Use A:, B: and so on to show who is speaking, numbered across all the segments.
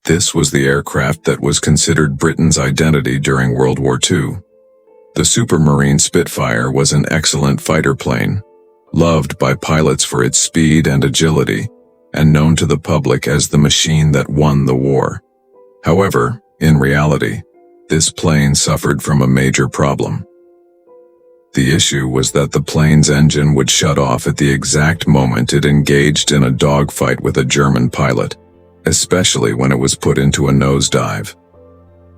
A: This was the aircraft that was considered Britain's identity during World War II. The Supermarine Spitfire was an excellent fighter plane, loved by pilots for its speed and agility, and known to the public as the machine that won the war. However, in reality, this plane suffered from a major problem. The issue was that the plane's engine would shut off at the exact moment it engaged in a dogfight with a German pilot, especially when it was put into a nosedive.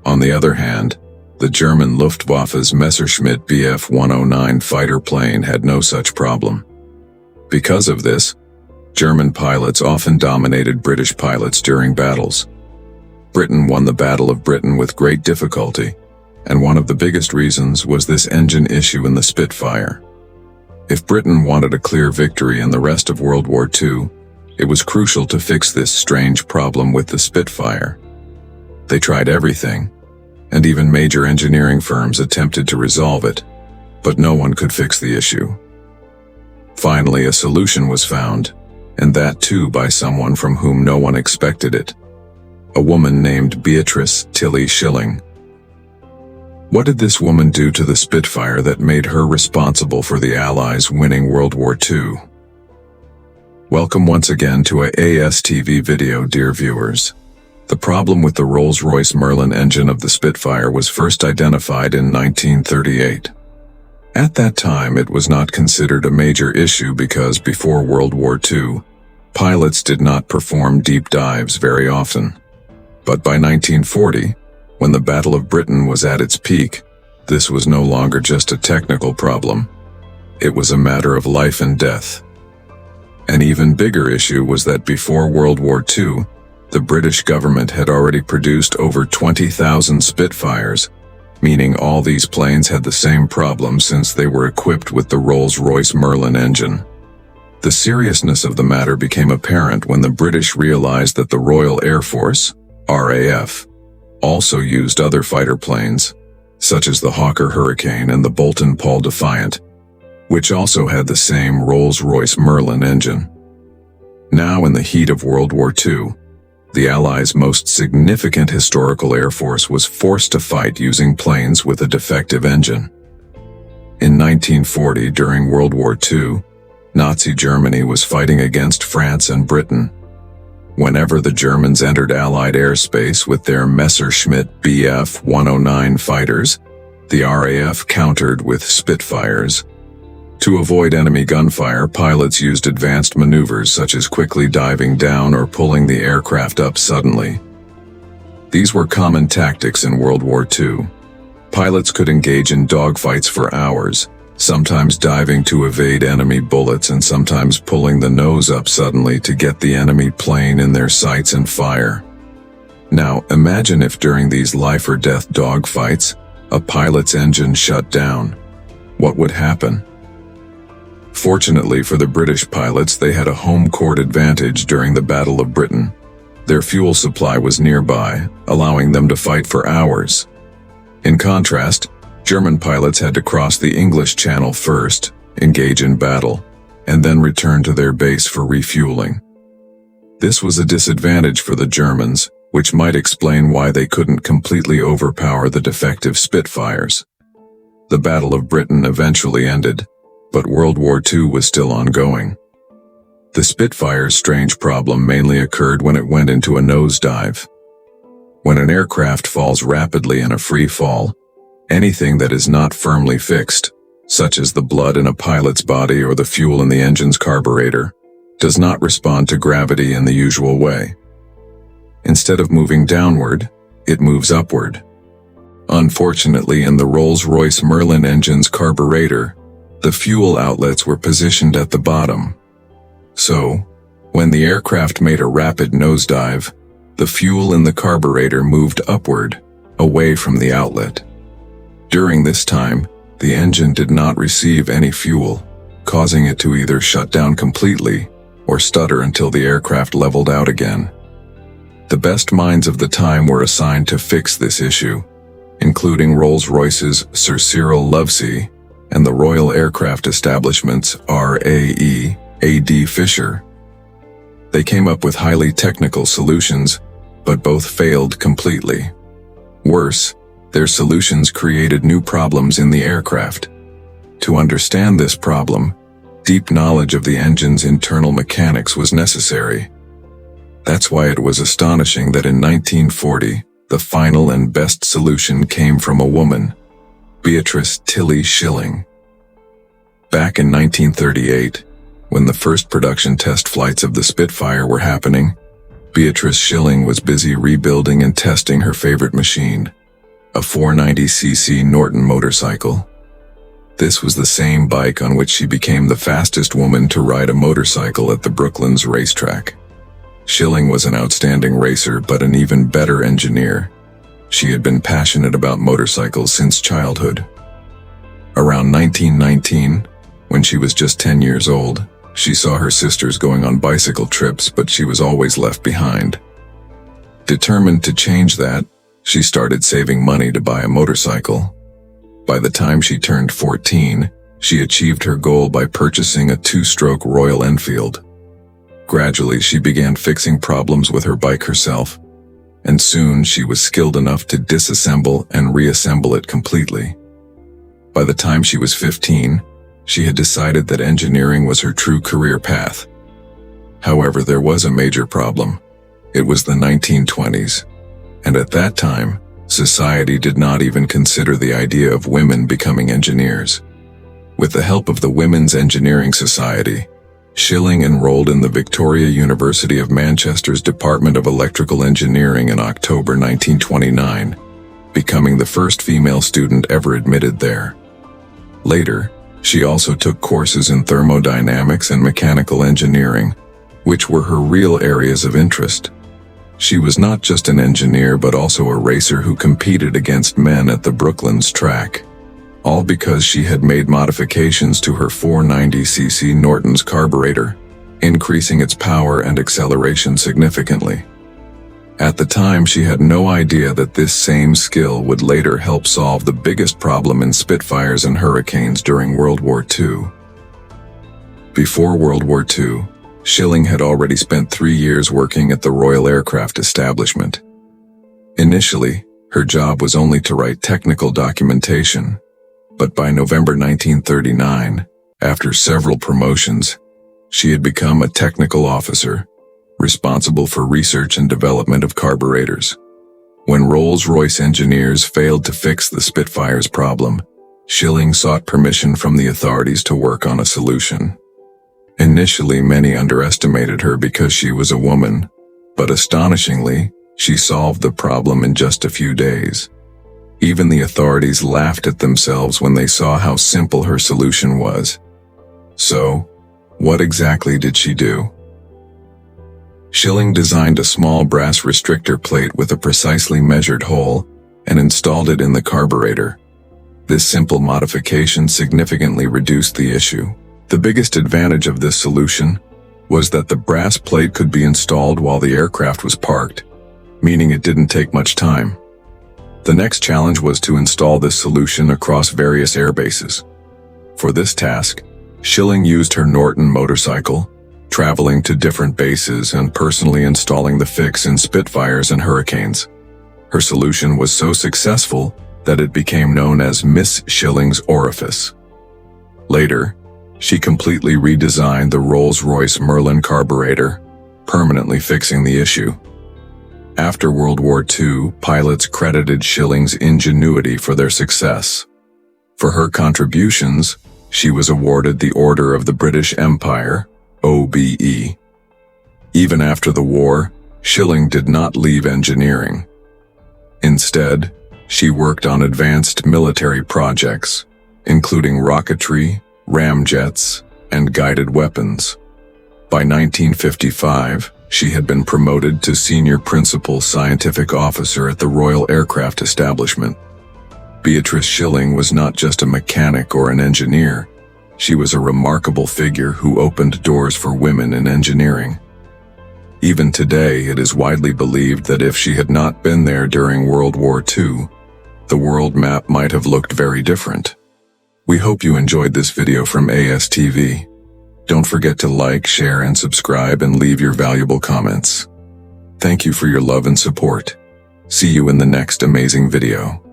A: On the other hand, the German Luftwaffe's Messerschmitt Bf 109 fighter plane had no such problem. Because of this, German pilots often dominated British pilots during battles. Britain won the Battle of Britain with great difficulty, and one of the biggest reasons was this engine issue in the Spitfire. If Britain wanted a clear victory in the rest of World War II, it was crucial to fix this strange problem with the Spitfire. They tried everything, and even major engineering firms attempted to resolve it, but no one could fix the issue. Finally, a solution was found, and that too by someone from whom no one expected it. A woman named Beatrice Tilly Schilling. What did this woman do to the Spitfire that made her responsible for the Allies winning World War II? Welcome once again to a ASTV video, dear viewers. The problem with the Rolls-Royce Merlin engine of the Spitfire was first identified in 1938. At that time, it was not considered a major issue because before World War II, pilots did not perform deep dives very often. But by 1940, when the Battle of Britain was at its peak, this was no longer just a technical problem. It was a matter of life and death. An even bigger issue was that before World War II, the British government had already produced over 20,000 Spitfires, meaning all these planes had the same problem since they were equipped with the Rolls-Royce Merlin engine. The seriousness of the matter became apparent when the British realized that the Royal Air Force, RAF, also used other fighter planes, such as the Hawker Hurricane and the Bolton Paul Defiant, which also had the same Rolls-Royce Merlin engine. Now in the heat of World War II, the Allies' most significant historical air force was forced to fight using planes with a defective engine. In 1940, during World War II, Nazi Germany was fighting against France and Britain. Whenever the Germans entered Allied airspace with their Messerschmitt Bf 109 fighters, the RAF countered with Spitfires. To avoid enemy gunfire, pilots used advanced maneuvers such as quickly diving down or pulling the aircraft up suddenly. These were common tactics in World War II. Pilots could engage in dogfights for hours, sometimes diving to evade enemy bullets and sometimes pulling the nose up suddenly to get the enemy plane in their sights and fire. Now, imagine if during these life-or-death dogfights, a pilot's engine shut down. What would happen? Fortunately for the British pilots, they had a home court advantage during the Battle of Britain. Their fuel supply was nearby, allowing them to fight for hours. In contrast, German pilots had to cross the English Channel first, engage in battle, and then return to their base for refueling. This was a disadvantage for the Germans, which might explain why they couldn't completely overpower the defective Spitfires. The Battle of Britain eventually ended, but World War II was still ongoing. The Spitfire's strange problem mainly occurred when it went into a nosedive. When an aircraft falls rapidly in a free fall, anything that is not firmly fixed, such as the blood in a pilot's body or the fuel in the engine's carburetor, does not respond to gravity in the usual way. Instead of moving downward, it moves upward. Unfortunately, in the Rolls-Royce Merlin engine's carburetor, the fuel outlets were positioned at the bottom. So, when the aircraft made a rapid nosedive, the fuel in the carburetor moved upward, away from the outlet. During this time, the engine did not receive any fuel, causing it to either shut down completely or stutter until the aircraft leveled out again. The best minds of the time were assigned to fix this issue, including Rolls-Royce's Sir Cyril Lovesey and the Royal Aircraft Establishment's RAE A.D. Fisher. They came up with highly technical solutions, but both failed completely. Worse, their solutions created new problems in the aircraft. To understand this problem, deep knowledge of the engine's internal mechanics was necessary. That's why it was astonishing that in 1940, the final and best solution came from a woman, Beatrice Tilly Schilling. Back in 1938, when the first production test flights of the Spitfire were happening, Beatrice Schilling was busy rebuilding and testing her favorite machine, a 490cc Norton motorcycle. This was the same bike on which she became the fastest woman to ride a motorcycle at the Brooklands racetrack. Schilling was an outstanding racer but an even better engineer. She had been passionate about motorcycles since childhood. Around 1919, when she was just 10 years old, she saw her sisters going on bicycle trips, but she was always left behind. Determined to change that, she started saving money to buy a motorcycle. By the time she turned 14, she achieved her goal by purchasing a 2-stroke Royal Enfield. Gradually, she began fixing problems with her bike herself, and soon she was skilled enough to disassemble and reassemble it completely. By the time she was 15, she had decided that engineering was her true career path. However, there was a major problem. It was the 1920s, and at that time, society did not even consider the idea of women becoming engineers. With the help of the Women's Engineering Society, Schilling enrolled in the Victoria University of Manchester's Department of Electrical Engineering in October 1929, becoming the first female student ever admitted there. Later, she also took courses in thermodynamics and mechanical engineering, which were her real areas of interest. She was not just an engineer but also a racer who competed against men at the Brooklands track, all because she had made modifications to her 490cc Norton's carburetor, increasing its power and acceleration significantly. At the time, she had no idea that this same skill would later help solve the biggest problem in Spitfires and Hurricanes during World War II. Before World War II, Schilling had already spent 3 years working at the Royal Aircraft Establishment. Initially, her job was only to write technical documentation, but by November 1939, after several promotions, she had become a technical officer, responsible for research and development of carburetors. When Rolls-Royce engineers failed to fix the Spitfire's problem, Schilling sought permission from the authorities to work on a solution. Initially, many underestimated her because she was a woman, but astonishingly, she solved the problem in just a few days. Even the authorities laughed at themselves when they saw how simple her solution was. So, what exactly did she do? Schilling designed a small brass restrictor plate with a precisely measured hole and installed it in the carburetor. This simple modification significantly reduced the issue. The biggest advantage of this solution was that the brass plate could be installed while the aircraft was parked, meaning it didn't take much time. The next challenge was to install this solution across various airbases. For this task, Schilling used her Norton motorcycle, traveling to different bases and personally installing the fix in Spitfires and Hurricanes. Her solution was so successful that it became known as Miss Schilling's Orifice. Later, she completely redesigned the Rolls-Royce Merlin carburetor, permanently fixing the issue. After World War II, pilots credited Schilling's ingenuity for their success. For her contributions, she was awarded the Order of the British Empire, OBE. Even after the war, Schilling did not leave engineering. Instead, she worked on advanced military projects, including rocketry, ramjets, and guided weapons. By 1955, she had been promoted to Senior Principal Scientific Officer at the Royal Aircraft Establishment. Beatrice Schilling was not just a mechanic or an engineer. She was a remarkable figure who opened doors for women in engineering. Even today, it is widely believed that if she had not been there during World War II, the world map might have looked very different. We hope you enjoyed this video from ASTV. Don't forget to like, share, and subscribe and leave your valuable comments. Thank you for your love and support. See you in the next amazing video.